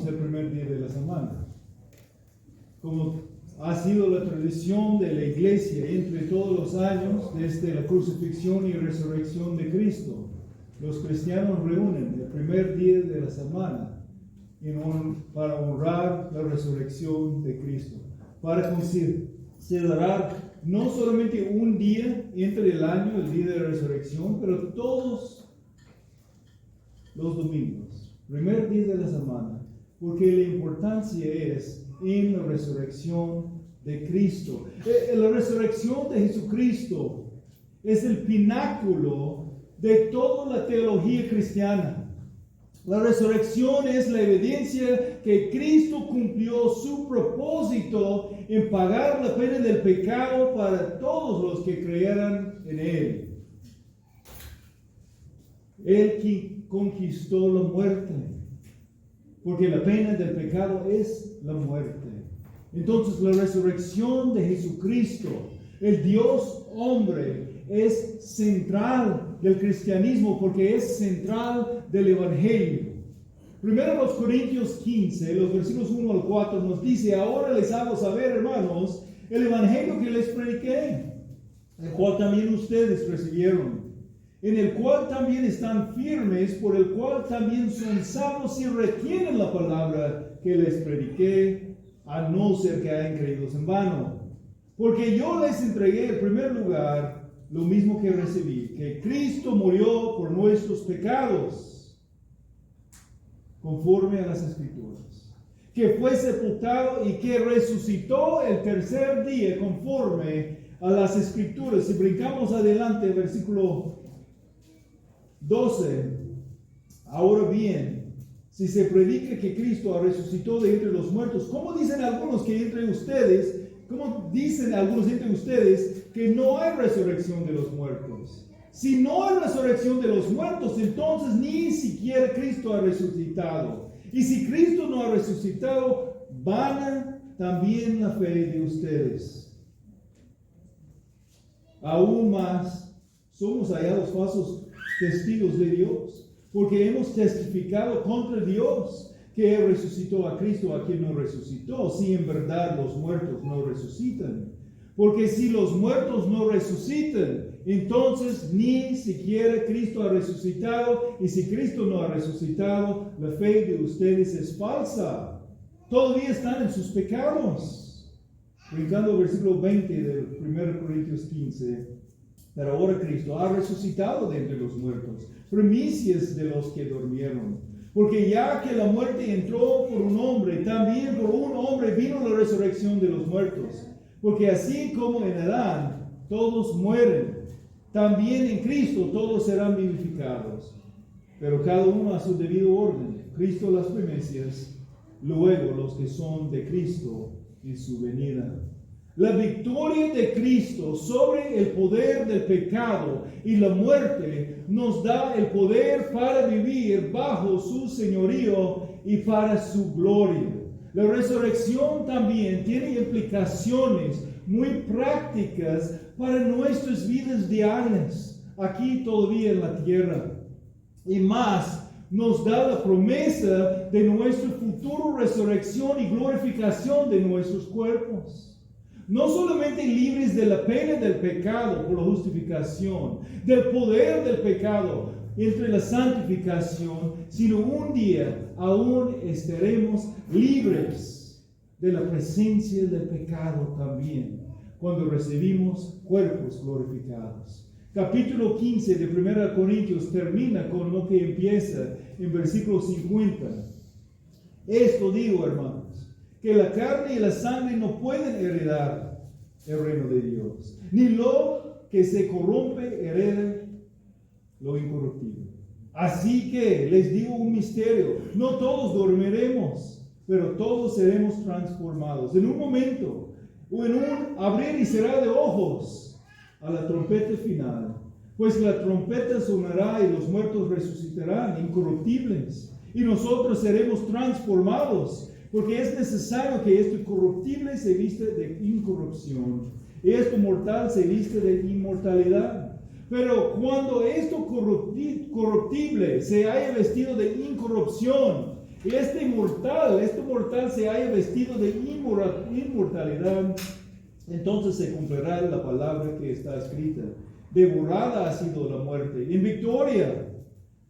recibimos el primer día de la semana. Como ha sido la tradición de la iglesia entre todos los años, desde la crucifixión y resurrección de Cristo, los cristianos reúnen el primer día de la semana para honrar la resurrección de Cristo, para considerar no solamente un día entre el año, el día de la resurrección, pero todos los domingos, primer día de la semana, porque la importancia es en la resurrección de Cristo. La resurrección de Jesucristo es el pináculo de toda la teología cristiana. La resurrección es la evidencia que Cristo cumplió su propósito en pagar la pena del pecado para todos los que creyeran en Él. Él conquistó la muerte, porque la pena del pecado es la muerte. Entonces la resurrección de Jesucristo, el Dios hombre, es central del cristianismo porque es central del Evangelio. Primero los Corintios 15, los versículos 1 al 4 nos dice: ahora les hago saber, hermanos, el Evangelio que les prediqué, el cual también ustedes recibieron, en el cual también están firmes, por el cual también son salvos si retienen la palabra que les prediqué, a no ser que hayan creído en vano. Porque yo les entregué en primer lugar lo mismo que recibí, que Cristo murió por nuestros pecados, conforme a las Escrituras, que fue sepultado y que resucitó el tercer día, conforme a las Escrituras. Si brincamos adelante, versículo 12, ahora bien, si se predica que Cristo resucitó de entre los muertos, ¿cómo dicen algunos entre ustedes que no hay resurrección de los muertos? Si no hay resurrección de los muertos, entonces ni siquiera Cristo ha resucitado. Y si Cristo no ha resucitado, vana también la fe de ustedes. Aún más, somos hallados falsos testigos de Dios, porque hemos testificado contra Dios que Él resucitó a Cristo, a quien no resucitó, si en verdad los muertos no resucitan. Porque si los muertos no resucitan, entonces ni siquiera Cristo ha resucitado, y si Cristo no ha resucitado, la fe de ustedes es falsa. Todavía están en sus pecados. Brincando al versículo 20 del 1 Corintios 15. Pero ahora Cristo ha resucitado de entre los muertos, primicias de los que durmieron. Porque ya que la muerte entró por un hombre, también por un hombre vino la resurrección de los muertos. Porque así como en Adán todos mueren, también en Cristo todos serán vivificados. Pero cada uno a su debido orden. Cristo las primicias, luego los que son de Cristo en su venida. La victoria de Cristo sobre el poder del pecado y la muerte nos da el poder para vivir bajo su señorío y para su gloria. La resurrección también tiene implicaciones muy prácticas para nuestras vidas diarias, aquí todavía en la tierra. Y más, nos da la promesa de nuestra futura resurrección y glorificación de nuestros cuerpos. No solamente libres de la pena del pecado por la justificación, del poder del pecado entre la santificación, sino un día aún estaremos libres de la presencia del pecado también, cuando recibimos cuerpos glorificados. Capítulo 15 de 1 Corintios termina con lo que empieza en versículo 50. Esto digo, hermanos, que la carne y la sangre no pueden heredar el reino de Dios, ni lo que se corrompe hereda lo incorruptible. Así que les digo un misterio: no todos dormiremos, pero todos seremos transformados en un momento, o en un abrir y cerrar de ojos, a la trompeta final. Pues la trompeta sonará y los muertos resucitarán incorruptibles, y nosotros seremos transformados. Porque es necesario que esto corruptible se viste de incorrupción, y esto mortal se viste de inmortalidad. Pero cuando esto corruptible se haya vestido de incorrupción, Y este mortal se haya vestido de inmortalidad, entonces se cumplirá la palabra que está escrita. Devorada ha sido la muerte, en victoria.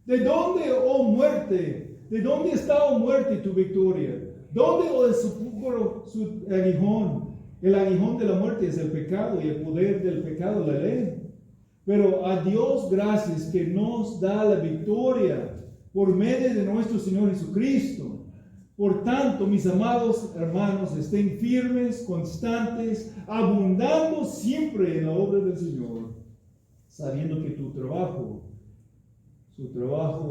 ¿De dónde, oh muerte? ¿De dónde está, oh muerte, tu victoria? ¿Dónde, oh el sepulcro, su aguijón? El aguijón de la muerte es el pecado y el poder del pecado la ley. Pero a Dios gracias que nos da la victoria por medio de nuestro Señor Jesucristo. Por tanto, mis amados hermanos, estén firmes, constantes, abundando siempre en la obra del Señor, sabiendo que su trabajo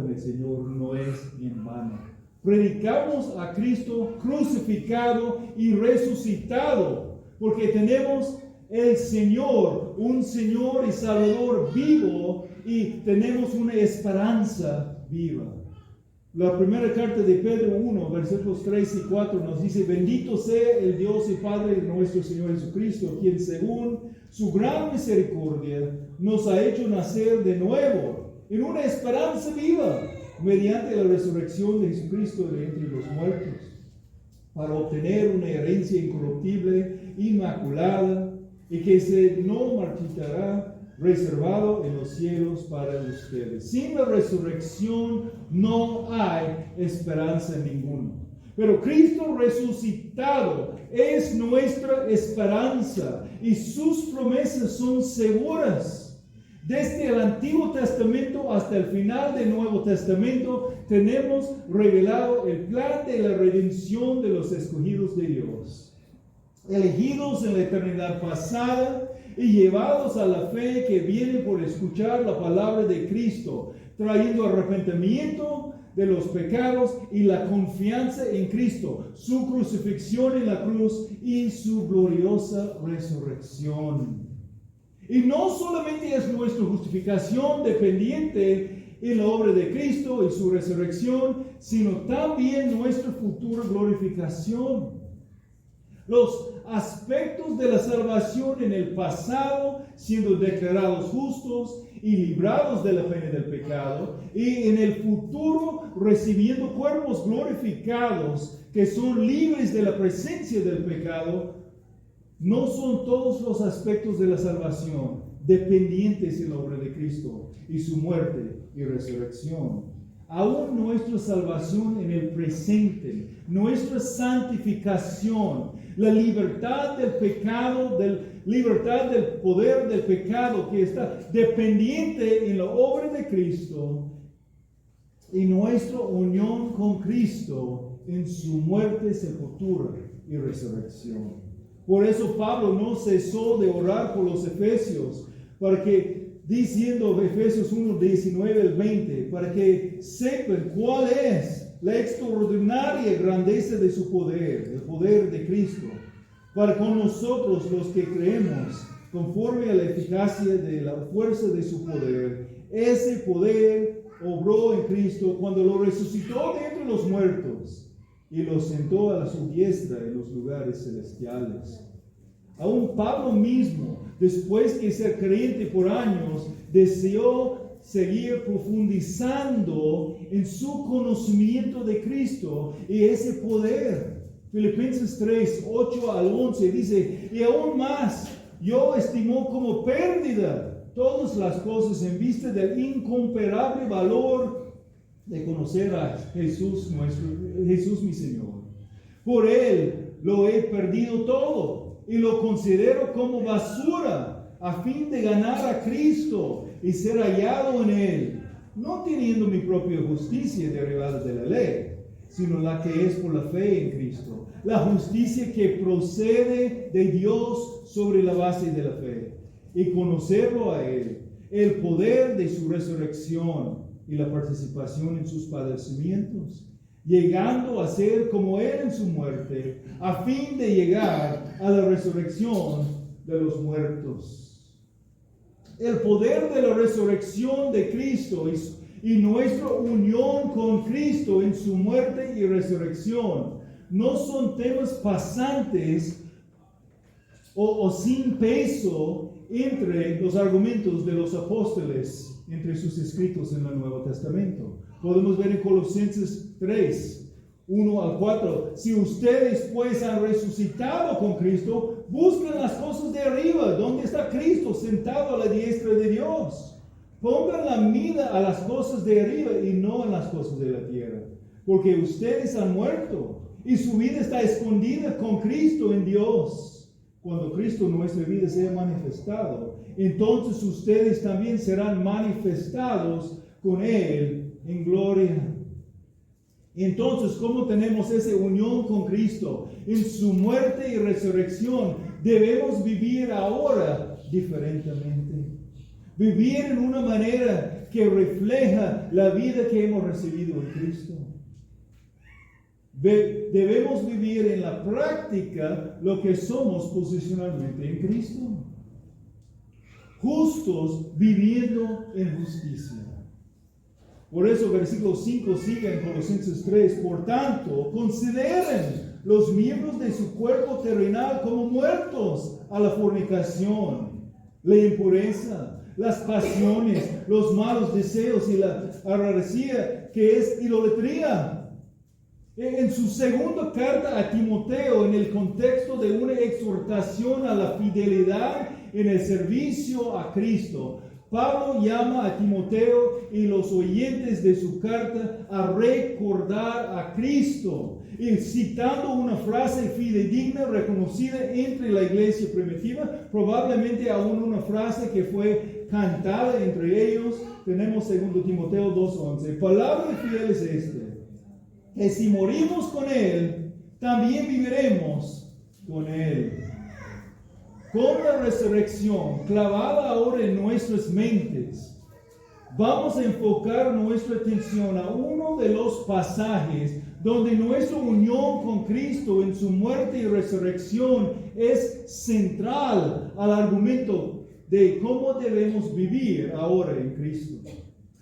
en el Señor no es en vano. Predicamos a Cristo crucificado y resucitado, porque tenemos el Señor, un Señor y Salvador vivo, y tenemos una esperanza viva. La primera carta de Pedro 1, versículos 3 y 4 nos dice: bendito sea el Dios y Padre de nuestro Señor Jesucristo, quien según su gran misericordia nos ha hecho nacer de nuevo en una esperanza viva, mediante la resurrección de Jesucristo de entre los muertos, para obtener una herencia incorruptible, inmaculada, y que no marchitará, reservado en los cielos para ustedes. Sin la resurrección no hay esperanza ninguna. Pero Cristo resucitado es nuestra esperanza, y sus promesas son seguras. Desde el Antiguo Testamento hasta el final del Nuevo Testamento tenemos revelado el plan de la redención de los escogidos de Dios, elegidos en la eternidad pasada y llevados a la fe que viene por escuchar la palabra de Cristo, trayendo arrepentimiento de los pecados y la confianza en Cristo, su crucifixión en la cruz y su gloriosa resurrección. Y no solamente es nuestra justificación dependiente en la obra de Cristo y su resurrección, sino también nuestra futura glorificación. Los aspectos de la salvación en el pasado, siendo declarados justos y librados de la pena del pecado, y en el futuro recibiendo cuerpos glorificados que son libres de la presencia del pecado, no son todos los aspectos de la salvación dependientes en la obra de Cristo y su muerte y resurrección. Aún nuestra salvación en el presente, nuestra santificación, la libertad del pecado, libertad del poder del pecado que está dependiente en la obra de Cristo, y nuestra unión con Cristo en su muerte, sepultura y resurrección. Por eso Pablo no cesó de orar por los efesios, para que, diciendo Efesios 1, 19 al 20, para que sepan cuál es la extraordinaria grandeza de su poder, el poder de Cristo, para con nosotros los que creemos, conforme a la eficacia de la fuerza de su poder, ese poder obró en Cristo cuando lo resucitó de entre los muertos y lo sentó a su diestra en los lugares celestiales. Aún Pablo mismo, después de ser creyente por años, deseó seguir profundizando en su conocimiento de Cristo y ese poder. Filipenses 3, 8 al 11 dice: y aún más, yo estimo como pérdida todas las cosas en vista del incomparable valor de conocer a Jesús mi Señor. Por Él lo he perdido todo y lo considero como basura a fin de ganar a Cristo y ser hallado en Él, no teniendo mi propia justicia derivada de la ley, sino la que es por la fe en Cristo, la justicia que procede de Dios sobre la base de la fe, y conocerlo a Él, el poder de su resurrección y la participación en sus padecimientos, llegando a ser como Él en su muerte, a fin de llegar a la resurrección de los muertos. El poder de la resurrección de Cristo y nuestra unión con Cristo en su muerte y resurrección no son temas pasantes o sin peso entre los argumentos de los apóstoles, entre sus escritos en el Nuevo Testamento. Podemos ver en Colosenses 3, 1 al 4. Si ustedes pues han resucitado con Cristo, busquen las cosas de arriba, donde está Cristo sentado a la diestra de Dios. Pongan la mira a las cosas de arriba y no en las cosas de la tierra, porque ustedes han muerto y su vida está escondida con Cristo en Dios. Cuando Cristo en nuestra vida sea manifestado, entonces ustedes también serán manifestados con Él en gloria. Entonces, ¿cómo tenemos esa unión con Cristo? En su muerte y resurrección debemos vivir ahora diferentemente. Vivir en una manera que refleja la vida que hemos recibido en Cristo. Debemos vivir en la práctica lo que somos posicionalmente en Cristo. Justos viviendo en justicia. Por eso versículo 5 sigue en Colosenses 3. Por tanto, consideren los miembros de su cuerpo terrenal como muertos a la fornicación, la impureza, las pasiones, los malos deseos y la avaricía, que es idolatría. En su segunda carta a Timoteo, en el contexto de una exhortación a la fidelidad en el servicio a Cristo, Pablo llama a Timoteo y los oyentes de su carta a recordar a Cristo, y citando una frase fidedigna reconocida entre la iglesia primitiva, probablemente aún una frase que fue cantada entre ellos. Tenemos 2 Timoteo 2:11. Palabra fiel es que si morimos con Él, también viviremos con Él. Con la resurrección clavada ahora en nuestras mentes, vamos a enfocar nuestra atención a uno de los pasajes donde nuestra unión con Cristo en su muerte y resurrección es central al argumento de cómo debemos vivir ahora en Cristo.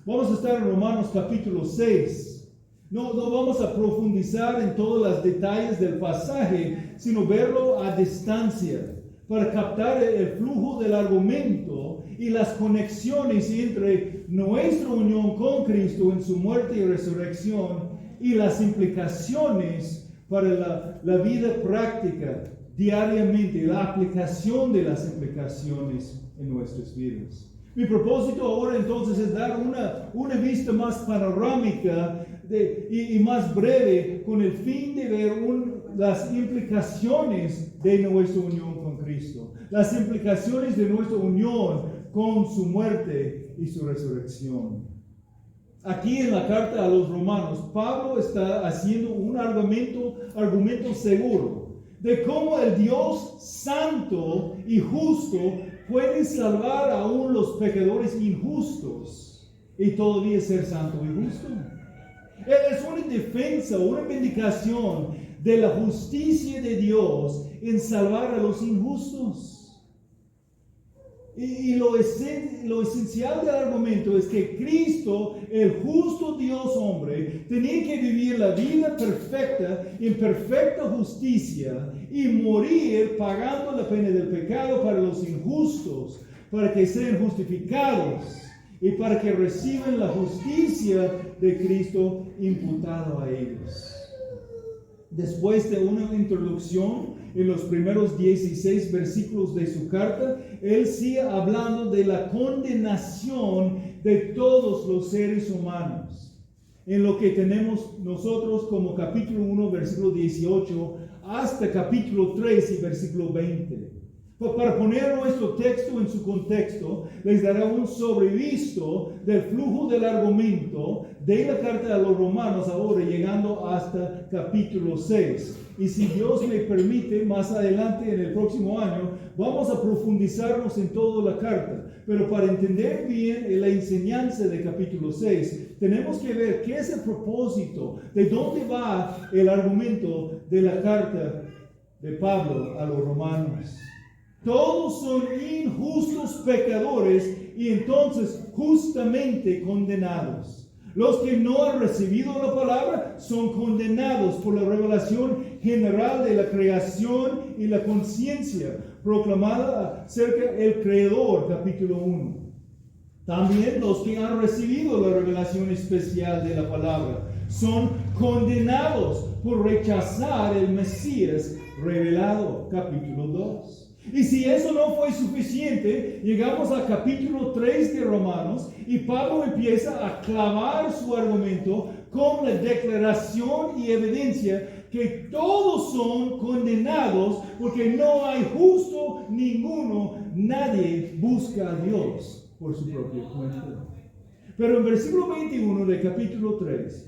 Vamos a estar en Romanos capítulo 6. No vamos a profundizar en todos los detalles del pasaje, sino verlo a distancia, para captar el flujo del argumento y las conexiones entre nuestra unión con Cristo en su muerte y resurrección y las implicaciones para la vida práctica diariamente, la aplicación de las implicaciones en nuestras vidas. Mi propósito ahora entonces es dar una vista más panorámica y más breve con el fin de ver las implicaciones de nuestra unión con Cristo, las implicaciones de nuestra unión con su muerte y su resurrección. Aquí en la carta a los Romanos, Pablo está haciendo un argumento seguro de cómo el Dios santo y justo puede salvar aún los pecadores injustos y todavía ser santo y justo. Es una defensa, una vindicación de la justicia de Dios en salvar a los injustos. Y lo esencial del argumento es que Cristo, el justo Dios hombre, tenía que vivir la vida perfecta, en perfecta justicia, y morir pagando la pena del pecado para los injustos, para que sean justificados y para que reciban la justicia de Cristo imputada a ellos. Después de una introducción en los primeros 16 versículos de su carta, él sigue hablando de la condenación de todos los seres humanos, en lo que tenemos nosotros como capítulo 1, versículo 18, hasta capítulo 3 y versículo 20. Para poner nuestro texto en su contexto, les daré un sobrevisto del flujo del argumento de la carta a los Romanos, ahora llegando hasta capítulo 6. Y si Dios me permite, más adelante en el próximo año, vamos a profundizarnos en toda la carta. Pero para entender bien la enseñanza de capítulo 6, tenemos que ver qué es el propósito, de dónde va el argumento de la carta de Pablo a los Romanos. Todos son injustos pecadores y entonces justamente condenados. Los que no han recibido la palabra son condenados por la revelación general de la creación y la conciencia proclamada acerca del Creador, capítulo 1. También los que han recibido la revelación especial de la palabra son condenados por rechazar el Mesías revelado. Capítulo 2. Y si eso no fue suficiente, llegamos al capítulo 3 de Romanos y Pablo empieza a clavar su argumento con la declaración y evidencia que todos son condenados porque no hay justo ninguno, nadie busca a Dios por su propia cuenta. Pero en versículo 21 del capítulo 3,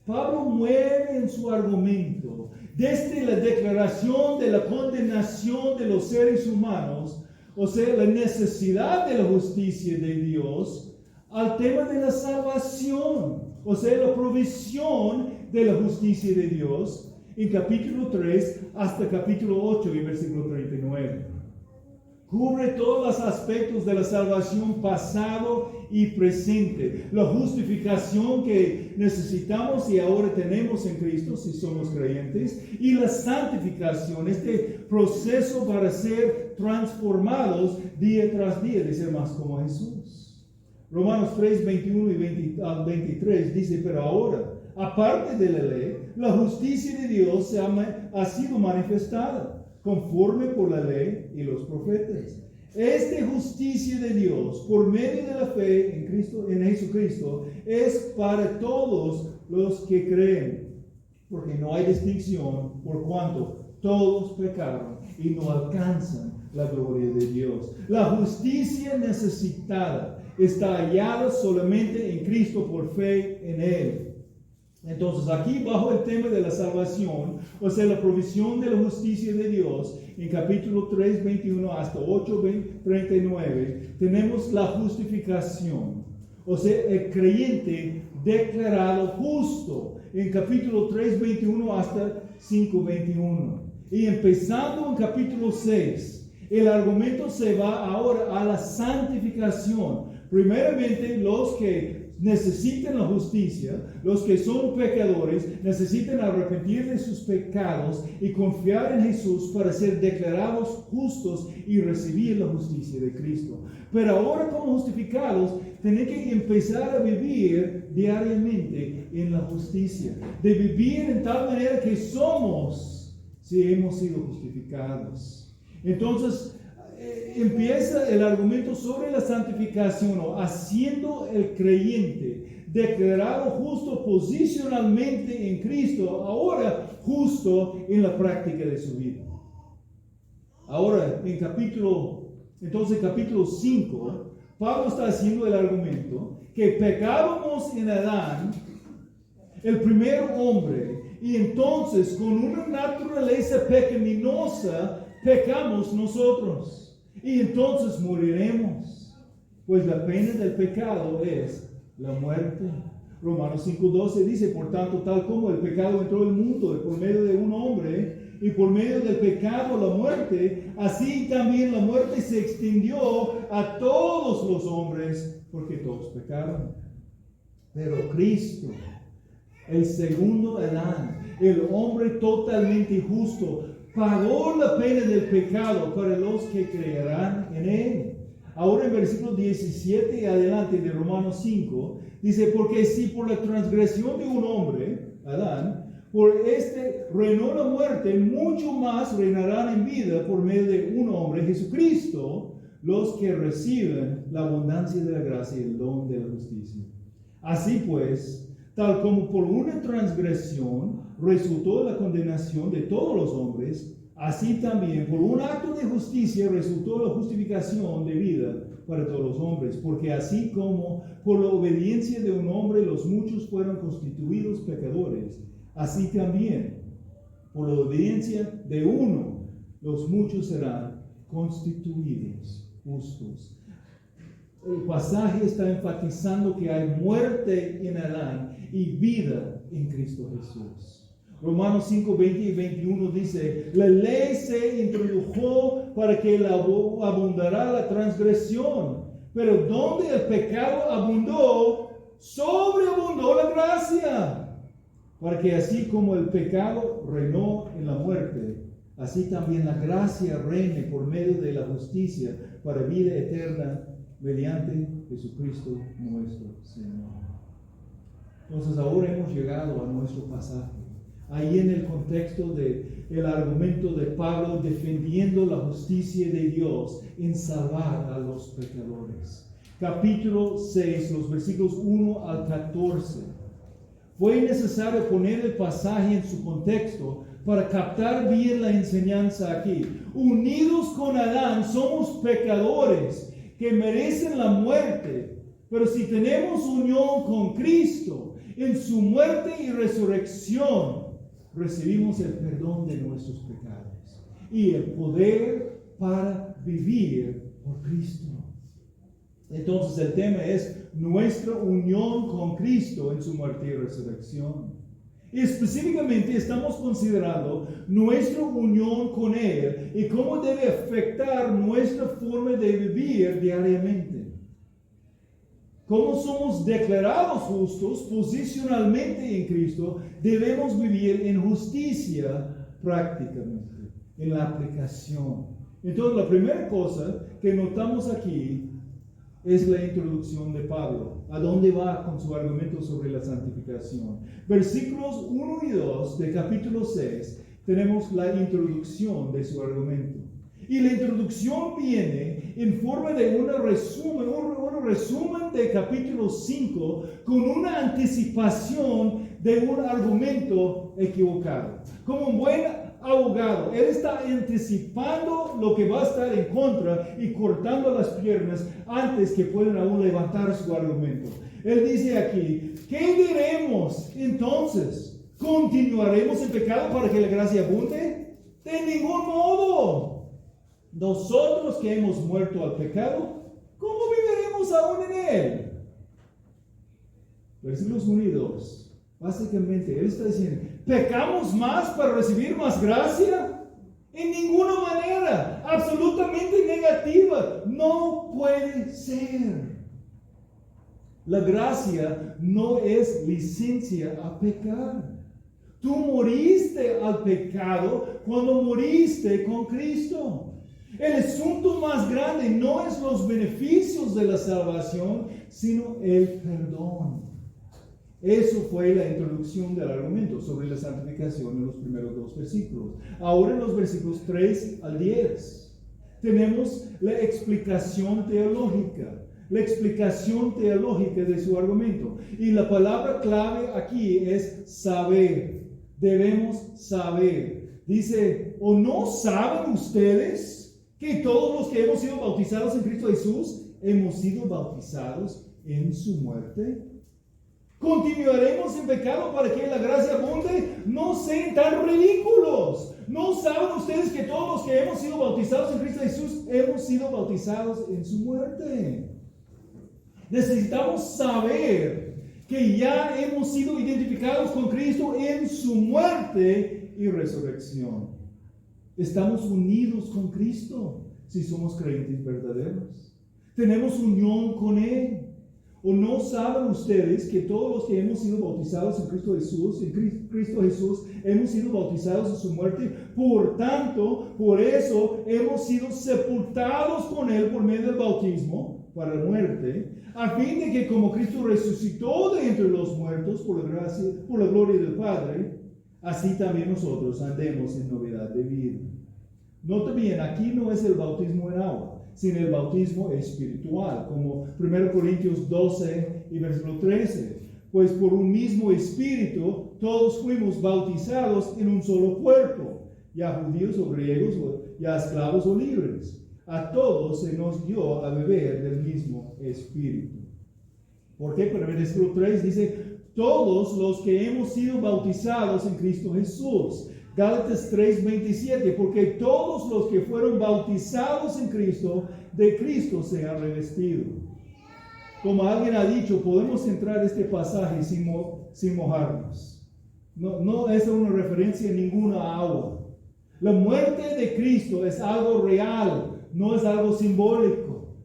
Pablo mueve en su argumento desde la declaración de la condenación de los seres humanos, o sea, la necesidad de la justicia de Dios, al tema de la salvación, o sea, la provisión de la justicia de Dios, en capítulo 3 hasta capítulo 8 y versículo 39. Cubre todos los aspectos de la salvación pasado y presente, la justificación que necesitamos y ahora tenemos en Cristo si somos creyentes, y la santificación, este proceso para ser transformados día tras día, de ser más como Jesús. Romanos 3, 21 y 23 dice, pero ahora, aparte de la ley, la justicia de Dios ha sido manifestada, conforme por la ley y los profetas. Esta justicia de Dios, por medio de la fe en Jesucristo, es para todos los que creen, porque no hay distinción, por cuanto todos pecaron y no alcanzan la gloria de Dios. La justicia necesitada está hallada solamente en Cristo por fe en Él. Entonces aquí bajo el tema de la salvación, o sea, la provisión de la justicia de Dios, en capítulo 3, 21 hasta 8, 39, tenemos la justificación, o sea, el creyente declarado justo, en capítulo 3, 21 hasta 5, 21. Y empezando en capítulo 6, el argumento se va ahora a la santificación. Primeramente, los que necesitan la justicia, los que son pecadores, necesitan arrepentir de sus pecados y confiar en Jesús para ser declarados justos y recibir la justicia de Cristo. Pero ahora como justificados, tienen que empezar a vivir diariamente en la justicia, de vivir en tal manera que somos, si hemos sido justificados. Entonces, empieza el argumento sobre la santificación, o haciendo el creyente declarado justo posicionalmente en Cristo, ahora justo en la práctica de su vida. Ahora, capítulo 5, Pablo está haciendo el argumento que pecábamos en Adán, el primer hombre, y entonces con una naturaleza pecaminosa pecamos nosotros. Y entonces moriremos, pues la pena del pecado es la muerte. Romanos 5:12 dice, por tanto, tal como el pecado entró al mundo por medio de un hombre, y por medio del pecado la muerte, así también la muerte se extendió a todos los hombres, porque todos pecaron. Pero Cristo, el segundo Adán, el hombre totalmente justo, pagó la pena del pecado para los que creerán en Él. Ahora en versículo 17 y adelante de Romanos 5, dice, porque si por la transgresión de un hombre, Adán, por este reinó la muerte, mucho más reinarán en vida por medio de un hombre, Jesucristo, los que reciben la abundancia de la gracia y el don de la justicia. Así pues, tal como por una transgresión resultó la condenación de todos los hombres, así también por un acto de justicia resultó la justificación de vida para todos los hombres, porque así como por la obediencia de un hombre los muchos fueron constituidos pecadores, así también por la obediencia de uno los muchos serán constituidos justos. El pasaje está enfatizando que hay muerte en Adán y vida en Cristo Jesús. Romanos 5, 20 y 21 dice, la ley se introdujo para que abundara la transgresión, pero donde el pecado abundó, sobreabundó la gracia, para que así como el pecado reinó en la muerte, así también la gracia reine por medio de la justicia para vida eterna mediante Jesucristo nuestro Señor. Entonces ahora hemos llegado a nuestro pasaje. Ahí en el contexto del argumento de Pablo defendiendo la justicia de Dios en salvar a los pecadores. Capítulo 6, los versículos 1 al 14. Fue necesario poner el pasaje en su contexto para captar bien la enseñanza aquí. Unidos con Adán somos pecadores que merecen la muerte, pero si tenemos unión con Cristo en su muerte y resurrección, recibimos el perdón de nuestros pecados y el poder para vivir por Cristo. Entonces el tema es nuestra unión con Cristo en su muerte y resurrección. Y específicamente estamos considerando nuestra unión con Él y cómo debe afectar nuestra forma de vivir diariamente. Como somos declarados justos posicionalmente en Cristo, debemos vivir en justicia prácticamente, en la aplicación. Entonces, la primera cosa que notamos aquí es la introducción de Pablo. ¿A dónde va con su argumento sobre la santificación? Versículos 1 y 2 de capítulo 6 tenemos la introducción de su argumento. Y la introducción viene en forma de un resumen de capítulo 5 con una anticipación de un argumento equivocado. Como un buen abogado, él está anticipando lo que va a estar en contra y cortando las piernas antes que puedan aún levantar su argumento. Él dice aquí, ¿qué diremos entonces? ¿Continuaremos en pecado para que la gracia abunde? De ningún modo. Nosotros que hemos muerto al pecado, ¿cómo viviremos aún en él? Versículos 1 y 2. Básicamente, él está diciendo, ¿pecamos más para recibir más gracia? En ninguna manera, absolutamente negativa. No puede ser. La gracia no es licencia a pecar. Tú moriste al pecado cuando moriste con Cristo. El asunto más grande no es los beneficios de la salvación, sino el perdón. Eso fue la introducción del argumento sobre la santificación en los primeros 2 versículos. Ahora en los versículos 3 al 10 tenemos la explicación teológica. La explicación teológica de su argumento. Y la palabra clave aquí es saber. Debemos saber. Dice, ¿o no saben ustedes que todos los que hemos sido bautizados en Cristo Jesús hemos sido bautizados en su muerte? ¿Continuaremos en pecado para que la gracia abunde? No sean tan ridículos. ¿No saben ustedes que todos los que hemos sido bautizados en Cristo Jesús hemos sido bautizados en su muerte? Necesitamos saber que ya hemos sido identificados con Cristo en su muerte y resurrección. Estamos unidos con Cristo si somos creyentes verdaderos. Tenemos unión con Él. ¿O no saben ustedes que todos los que hemos sido bautizados en Cristo Jesús, hemos sido bautizados en su muerte? Por tanto, por eso hemos sido sepultados con Él por medio del bautismo para la muerte, a fin de que como Cristo resucitó de entre los muertos por la gloria del Padre, así también nosotros andemos en novedad de vida. Nota bien, aquí no es el bautismo en agua, sino el bautismo espiritual, como 1 Corintios 12 y versículo 13. Pues por un mismo espíritu todos fuimos bautizados en un solo cuerpo, ya judíos o griegos, ya esclavos o libres. A todos se nos dio a beber del mismo espíritu. ¿Por qué? Pero en el versículo 3 dice, todos los que hemos sido bautizados en Cristo Jesús. Gálatas 3:27, porque todos los que fueron bautizados en Cristo, de Cristo se han revestido. Como alguien ha dicho, podemos entrar a este pasaje sin mojarnos. No es una referencia a ninguna agua. La muerte de Cristo es algo real, no es algo simbólico.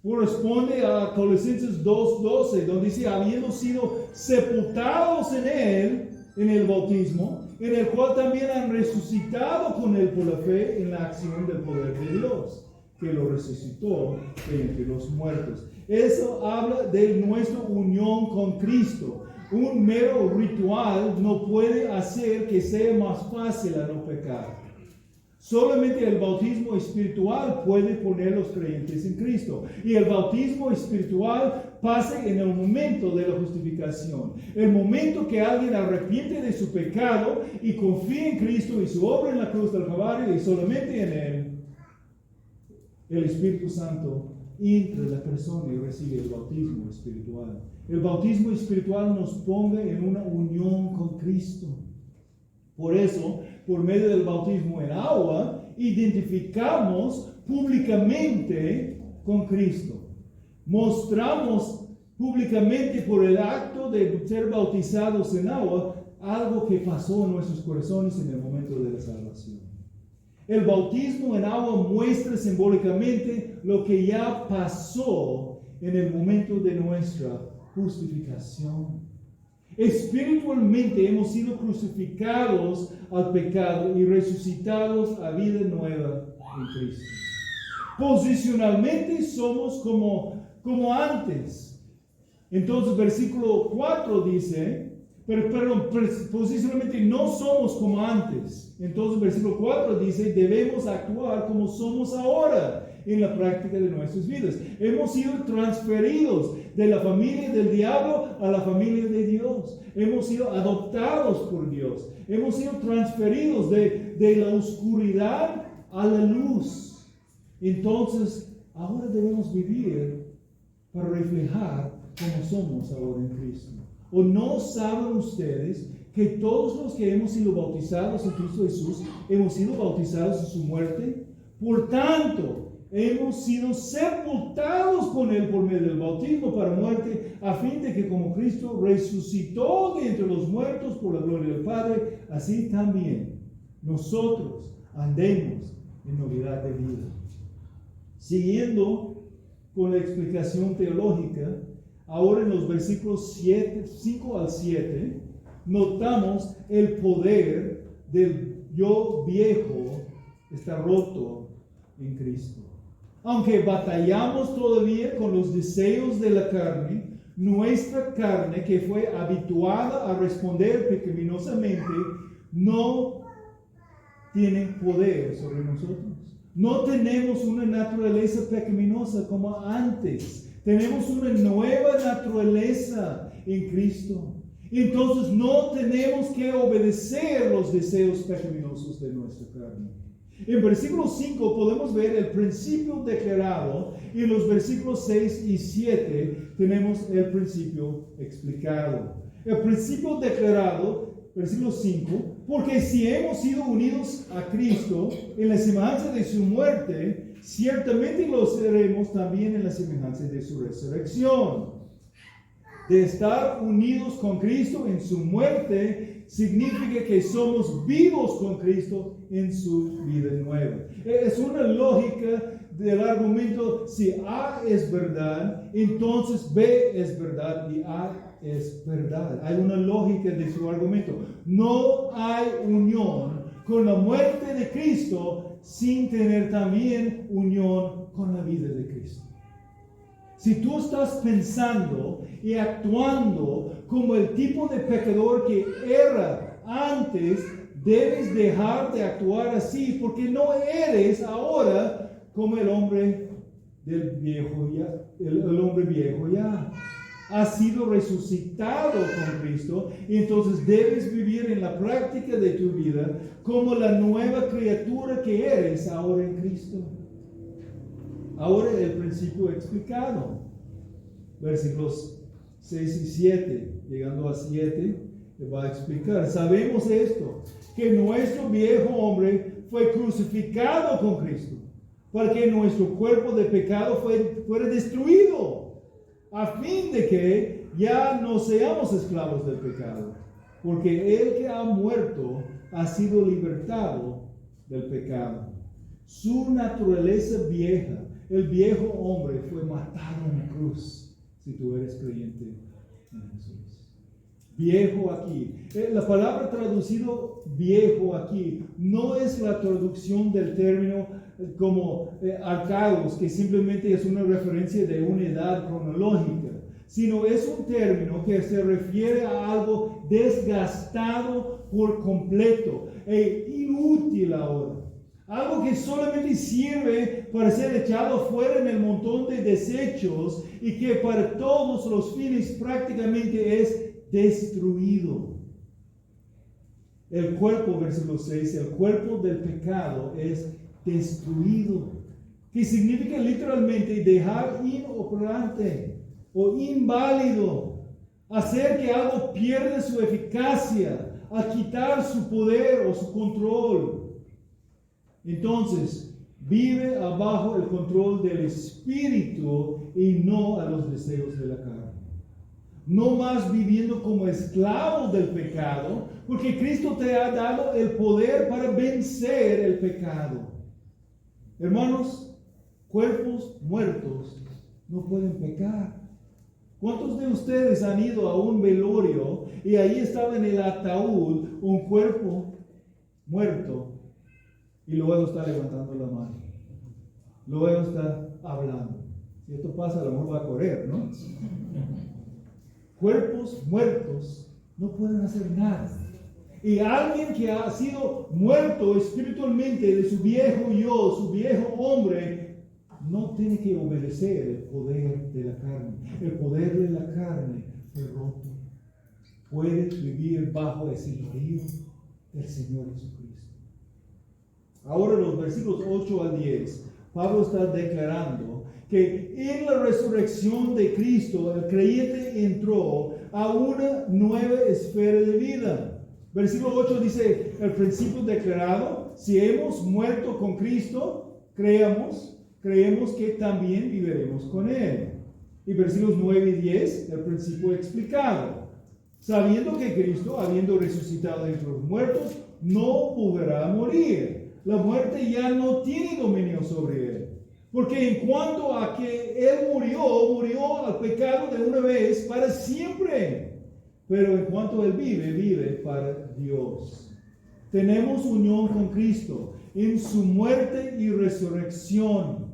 Corresponde a Colosenses 2:12, donde dice, habiendo sido sepultados en Él, en el bautismo, en el cual también han resucitado con Él por la fe en la acción del poder de Dios, que lo resucitó de entre los muertos. Eso habla de nuestra unión con Cristo. un mero ritual no puede hacer que sea más fácil a no pecar. Solamente el bautismo espiritual puede poner los creyentes en Cristo. Y el bautismo espiritual pasa en el momento de la justificación. El momento que alguien arrepiente de su pecado y confía en Cristo y su obra en la cruz del Calvario y solamente en Él, el Espíritu Santo entra en la persona y recibe el bautismo espiritual. El bautismo espiritual nos ponga en una unión con Cristo. Por eso, por medio del bautismo en agua, identificamos públicamente con Cristo. Mostramos públicamente por el acto de ser bautizados en agua algo que pasó en nuestros corazones en el momento de la salvación. El bautismo en agua muestra simbólicamente lo que ya pasó en el momento de nuestra justificación. Espiritualmente hemos sido crucificados al pecado y resucitados a vida nueva en Cristo. Posicionalmente somos como antes. Entonces versículo 4 dice, posicionalmente no somos como antes. Entonces versículo 4 dice, debemos actuar como somos ahora en la práctica de nuestras vidas. Hemos sido transferidos de la familia del diablo a la familia de Dios. Hemos sido adoptados por Dios. Hemos sido transferidos de la oscuridad a la luz. Entonces, ahora debemos vivir para reflejar como somos ahora en Cristo. ¿O no saben ustedes que todos los que hemos sido bautizados en Cristo Jesús, hemos sido bautizados en su muerte? Por tanto, hemos sido sepultados con Él por medio del bautismo para muerte, a fin de que como Cristo resucitó de entre los muertos por la gloria del Padre, así también nosotros andemos en novedad de vida. Siguiendo con la explicación teológica, ahora en los versículos 5 al 7, notamos el poder del yo viejo está roto en Cristo. Aunque batallamos todavía con los deseos de la carne, nuestra carne, que fue habituada a responder pecaminosamente, no tiene poder sobre nosotros. No tenemos una naturaleza pecaminosa como antes. Tenemos una nueva naturaleza en Cristo. Entonces no tenemos que obedecer los deseos pecaminosos de nuestra carne. En versículo 5 podemos ver el principio declarado y en los versículos 6 y 7 tenemos el principio explicado. El principio declarado, versículo 5, porque si hemos sido unidos a Cristo en la semejanza de su muerte, ciertamente lo seremos también en la semejanza de su resurrección. De estar unidos con Cristo en su muerte significa que somos vivos con Cristo en su vida nueva. Es una lógica del argumento: si A es verdad, entonces B es verdad y A es verdad. Hay una lógica de su argumento. No hay unión con la muerte de Cristo sin tener también unión con la vida de Cristo. Si tú estás pensando y actuando como el tipo de pecador que era antes, debes dejar de actuar así, porque no eres ahora como el hombre del viejo ya, el hombre viejo ya. Has sido resucitado con Cristo, y entonces debes vivir en la práctica de tu vida como la nueva criatura que eres ahora en Cristo. Ahora el principio explicado, versículos 6 y 7, llegando a 7, le va a explicar. Sabemos esto, que nuestro viejo hombre fue crucificado con Cristo, para que nuestro cuerpo de pecado fuera destruido, a fin de que ya no seamos esclavos del pecado, porque el que ha muerto ha sido libertado del pecado. Su naturaleza vieja, el viejo hombre, fue matado en la cruz, si tú eres creyente en Jesús. Viejo aquí. La palabra traducido viejo aquí no es la traducción del término como arcaos, que simplemente es una referencia de una edad cronológica, sino es un término que se refiere a algo desgastado por completo e inútil ahora. Algo que solamente sirve para ser echado fuera en el montón de desechos y que para todos los fines prácticamente es destruido. El cuerpo, versículo 6, el cuerpo del pecado es destruido, que significa literalmente dejar inoperante o inválido, hacer que algo pierda su eficacia, a quitar su poder o su control. Entonces, vive abajo el control del espíritu y no a los deseos de la carne. No más viviendo como esclavo del pecado, porque Cristo te ha dado el poder para vencer el pecado. Hermanos, cuerpos muertos no pueden pecar. ¿Cuántos de ustedes han ido a un velorio y ahí estaba en el ataúd un cuerpo muerto y luego está levantando la mano? Luego está hablando. Si esto pasa, a lo mejor va a correr, ¿no? Cuerpos muertos no pueden hacer nada. Y alguien que ha sido muerto espiritualmente de su viejo yo, su viejo hombre, no tiene que obedecer el poder de la carne. El poder de la carne fue roto. Puede vivir bajo el señorío del Señor Jesucristo. Ahora los versículos 8 al 10, Pablo está declarando que en la resurrección de Cristo el creyente entró a una nueva esfera de vida. Versículo 8 dice, el principio declarado, si hemos muerto con Cristo, creemos que también viviremos con Él. Y versículos 9 y 10, el principio explicado, sabiendo que Cristo, habiendo resucitado entre los muertos, no volverá a morir. La muerte ya no tiene dominio sobre Él. Porque en cuanto a que Él murió al pecado de una vez para siempre. Pero en cuanto Él vive para Dios. Tenemos unión con Cristo en su muerte y resurrección.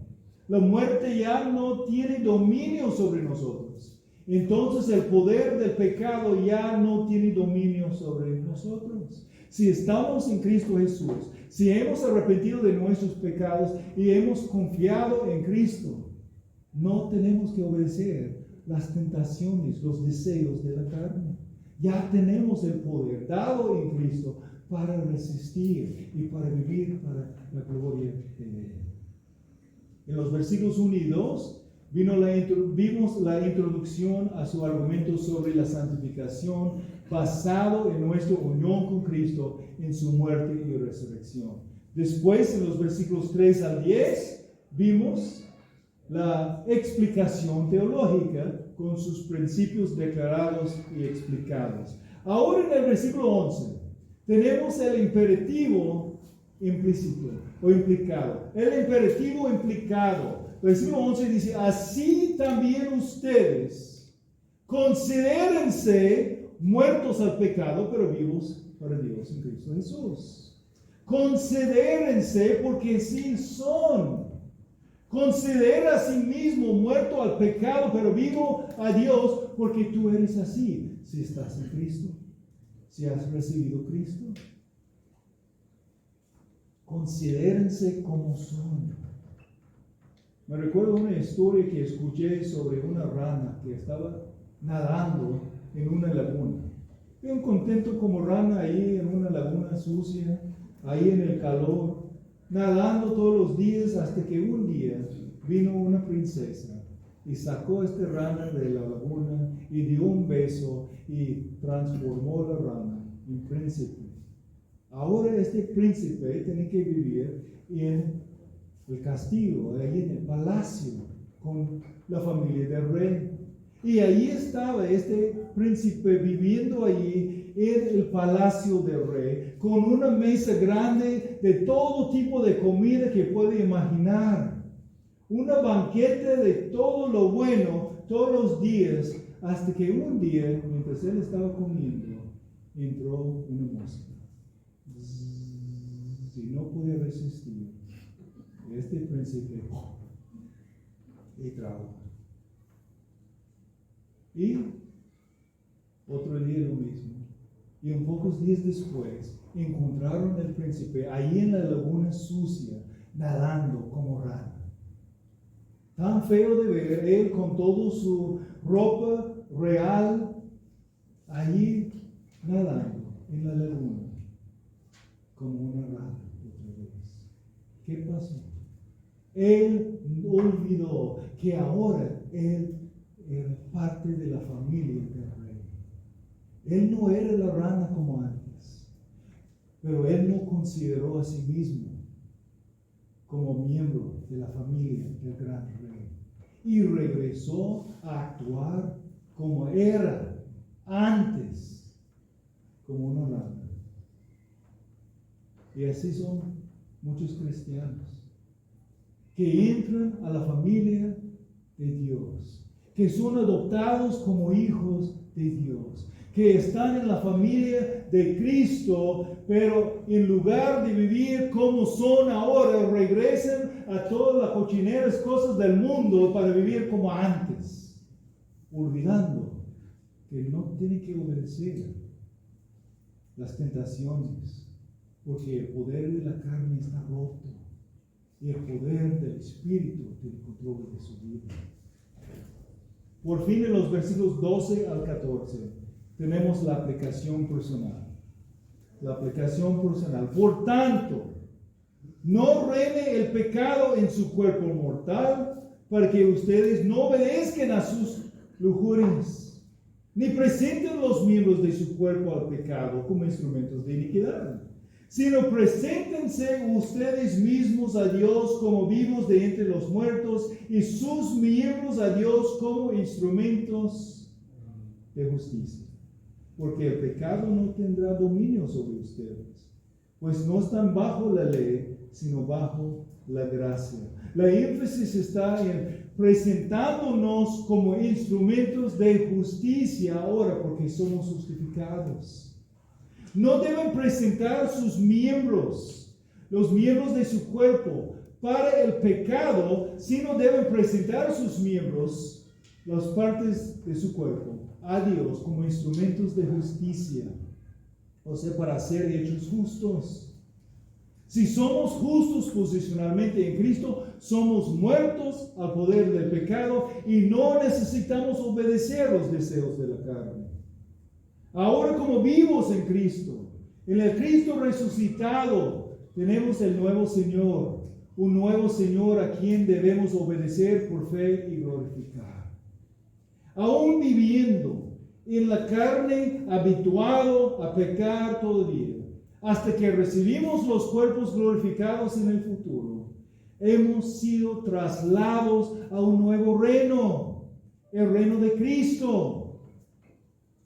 La muerte ya no tiene dominio sobre nosotros. Entonces el poder del pecado ya no tiene dominio sobre nosotros. Si estamos en Cristo Jesús, si hemos arrepentido de nuestros pecados y hemos confiado en Cristo, no tenemos que obedecer las tentaciones, los deseos de la carne. Ya tenemos el poder dado en Cristo para resistir y para vivir para la gloria de Él. En los versículos 1 y 2 vimos la introducción a su argumento sobre la santificación basado en nuestra unión con Cristo en su muerte y resurrección. Después, en los versículos 3 al 10, vimos la explicación teológica con sus principios declarados y explicados. Ahora en el versículo 11 tenemos el imperativo implícito o implicado. El imperativo implicado. Versículo 11 dice, así también ustedes considérense muertos al pecado, pero vivos para Dios en Cristo Jesús. Considérense porque sí son. Considera a sí mismo muerto al pecado, pero vivo a Dios, porque tú eres así, si estás en Cristo, si has recibido Cristo. Considérense como son. Me recuerdo una historia que escuché sobre una rana que estaba nadando en una laguna. Bien contento como rana ahí en una laguna sucia, ahí en el calor, nadando todos los días hasta que un día vino una princesa y sacó a esta rana de la laguna y dio un beso y transformó la rana en príncipe. Ahora este príncipe tiene que vivir en el castillo, ahí en el palacio, con la familia del rey. Y ahí estaba este príncipe viviendo allí en el palacio del rey, con una mesa grande de todo tipo de comida que puede imaginar. Una banquete de todo lo bueno todos los días, hasta que un día, mientras él estaba comiendo, entró una mosca. Si no podía resistir, este príncipe y trajo. Y otro día lo mismo. Y un pocos días después encontraron al príncipe ahí en la laguna sucia, nadando como rana. Tan feo de ver, él con toda su ropa real, allí nadando en la laguna, como una rana otra vez. ¿Qué pasó? Él olvidó que ahora él era parte de la familia del rey. Él no era la rana como antes, pero él no consideró a sí mismo como miembro de la familia del gran rey. Y regresó a actuar como era antes, como una rana. Y así son muchos cristianos que entran a la familia de Dios, que son adoptados como hijos de Dios, que están en la familia de Cristo, pero en lugar de vivir como son ahora, regresan a todas las cochineras cosas del mundo para vivir como antes, olvidando que no tienen que obedecer las tentaciones, porque el poder de la carne está roto y el poder del Espíritu tiene control de su vida. Por fin, en los versículos 12 al 14, tenemos la aplicación personal. La aplicación personal. Por tanto, no reine el pecado en su cuerpo mortal, para que ustedes no obedezcan a sus lujurias, ni presenten los miembros de su cuerpo al pecado como instrumentos de iniquidad, sino preséntense ustedes mismos a Dios como vivos de entre los muertos, y sus miembros a Dios como instrumentos de justicia. Porque el pecado no tendrá dominio sobre ustedes, pues no están bajo la ley, sino bajo la gracia. La énfasis está en presentándonos como instrumentos de justicia ahora, porque somos justificados. No deben presentar sus miembros, los miembros de su cuerpo, para el pecado, sino deben presentar sus miembros, las partes de su cuerpo, a Dios como instrumentos de justicia, o sea, para ser hechos justos. Si somos justos posicionalmente en Cristo, somos muertos al poder del pecado y no necesitamos obedecer los deseos de la carne. Ahora, como vivos en Cristo, en el Cristo resucitado, tenemos el nuevo Señor, un nuevo Señor a quien debemos obedecer por fe y glorificar. Aún viviendo en la carne, habituado a pecar todavía, hasta que recibimos los cuerpos glorificados en el futuro, hemos sido trasladados a un nuevo reino, el reino de Cristo.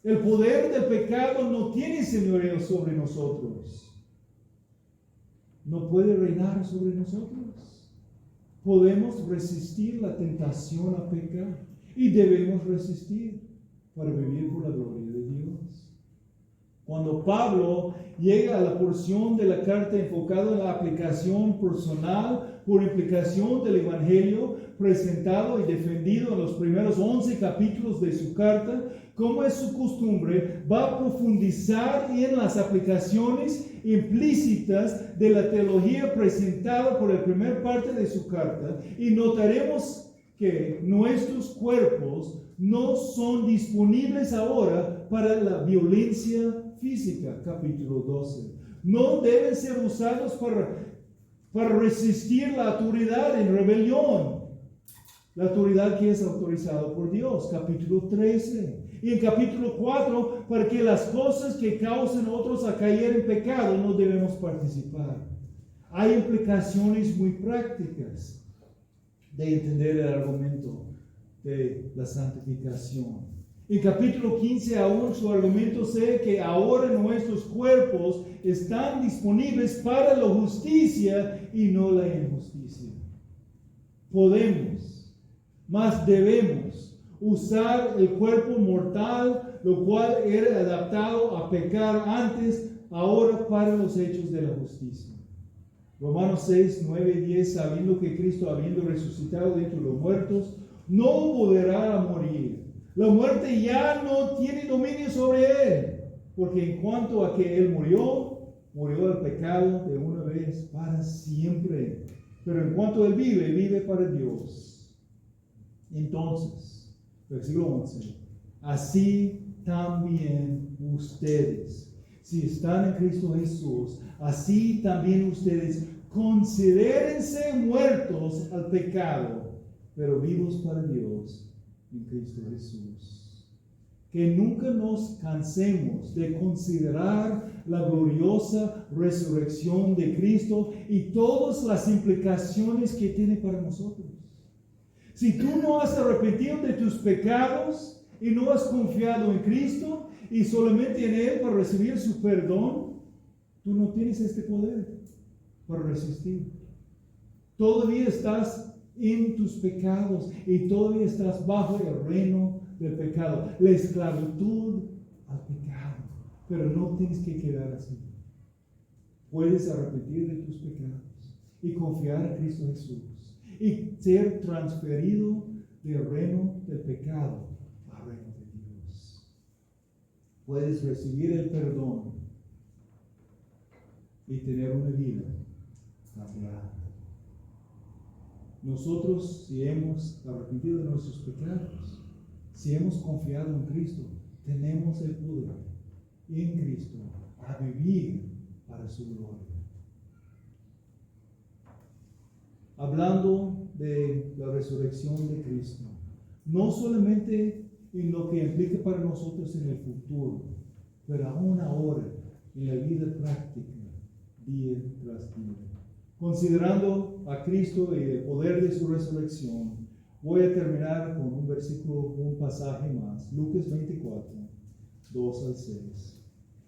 El poder del pecado no tiene señorío sobre nosotros. No puede reinar sobre nosotros. Podemos resistir la tentación a pecar y debemos resistir para vivir por la gloria de Dios. Cuando Pablo llega a la porción de la carta enfocada en la aplicación personal por implicación del Evangelio presentado y defendido en los primeros 11 capítulos de su carta, como es su costumbre, va a profundizar en las aplicaciones implícitas de la teología presentada por la primera parte de su carta, y notaremos que nuestros cuerpos no son disponibles ahora para la violencia física, capítulo 12. No deben ser usados para resistir la autoridad en rebelión, la autoridad que es autorizada por Dios, capítulo 13. Y en capítulo 4, para que las cosas que causen otros a caer en pecado no debemos participar. Hay implicaciones muy prácticas de entender el argumento de la santificación. En capítulo 15 aún su argumento sea que ahora nuestros cuerpos están disponibles para la justicia y no la injusticia. Podemos, mas debemos usar el cuerpo mortal, lo cual era adaptado a pecar antes, ahora para los hechos de la justicia. Romanos 6, 9 y 10, sabiendo que Cristo, habiendo resucitado de entre los muertos, no volverá a morir. La muerte ya no tiene dominio sobre él, porque en cuanto a que él murió el pecado de una vez para siempre. Pero en cuanto él vive, vive para Dios. Entonces, versículo 11, así también ustedes, si están en Cristo Jesús, así también ustedes considérense muertos al pecado, pero vivos para Dios en Cristo Jesús. Que nunca nos cansemos de considerar la gloriosa resurrección de Cristo y todas las implicaciones que tiene para nosotros. Si tú no has arrepentido de tus pecados y no has confiado en Cristo y solamente en Él para recibir su perdón, tú no tienes este poder para resistir. Todavía estás en tus pecados y todavía estás bajo el reino del pecado, la esclavitud al pecado. Pero no tienes que quedar así. Puedes arrepentir de tus pecados y confiar en Cristo Jesús y ser transferido del reino del pecado al reino de Dios. Puedes recibir el perdón y tener una vida cambiada. Nosotros, si hemos arrepentido de nuestros pecados, si hemos confiado en Cristo, tenemos el poder en Cristo a vivir para su gloria. Hablando de la resurrección de Cristo, no solamente en lo que implica para nosotros en el futuro, pero aún ahora, en la vida práctica, día tras día. Considerando a Cristo y el poder de su resurrección, voy a terminar con un versículo, un pasaje más. Lucas 24, 2 al 6.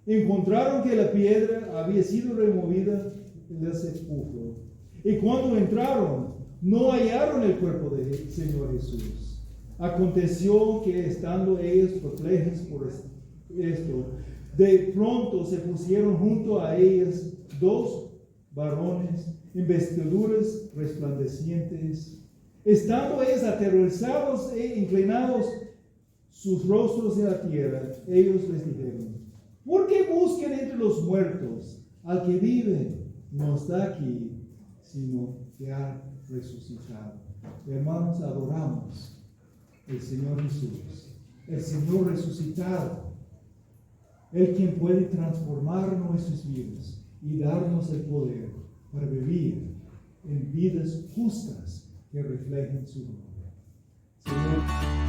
Encontraron que la piedra había sido removida del sepulcro. Y cuando entraron, no hallaron el cuerpo del Señor Jesús. Aconteció que estando ellos perplejos por esto, de pronto se pusieron junto a ellos dos varones en vestiduras resplandecientes. Estando ellos aterrorizados e inclinados sus rostros de la tierra, ellos les dijeron: ¿por qué buscan entre los muertos al que vive? No está aquí, sino que ha resucitado. Hermanos, adoramos el Señor Jesús, el Señor resucitado, el quien puede transformar nuestras vidas y darnos el poder para vivir en vidas justas que reflejen su gloria. Señor,